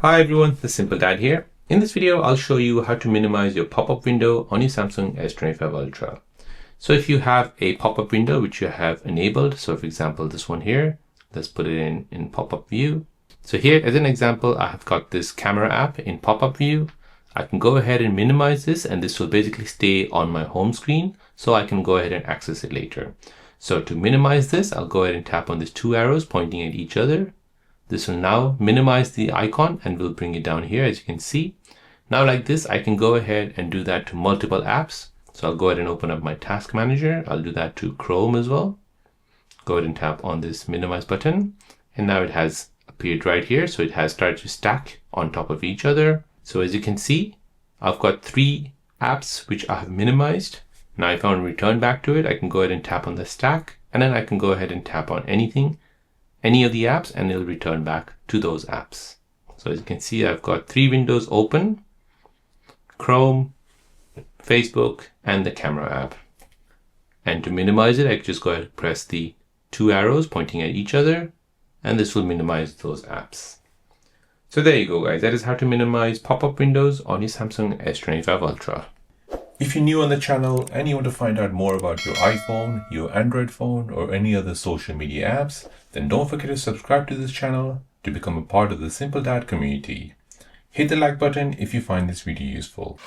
Hi everyone, the Simple Dad here. In this video, I'll show you how to minimize your pop-up window on your Samsung S25 Ultra. So if you have a pop-up window which you have enabled, so for example this one here, let's put it in pop-up view. So here as an example, I have got this camera app in pop-up view. I can go ahead and minimize this and this will basically stay on my home screen so I can go ahead and access it later. So to minimize this, I'll go ahead and tap on these two arrows pointing at each other. This will now minimize the icon and we'll bring it down here as you can see. Now like this, I can go ahead and do that to multiple apps. So I'll go ahead and open up my task manager. I'll do that to Chrome as well. Go ahead and tap on this minimize button. And now it has appeared right here. So it has started to stack on top of each other. So as you can see, I've got 3 apps which I have minimized. Now if I want to return back to it, I can go ahead and tap on the stack. And then I can go ahead and tap on any of the apps and it'll return back to those apps. So as you can see, I've got 3 windows open: Chrome, Facebook, and the camera app. And to minimize it, I can just go ahead and press the 2 arrows pointing at each other, and this will minimize those apps. So there you go, guys. That is how to minimize pop-up windows on your Samsung S25 Ultra. If you're new on the channel and you want to find out more about your iPhone, your Android phone, or any other social media apps, then don't forget to subscribe to this channel to become a part of the Simple Dad community. Hit the like button if you find this video useful.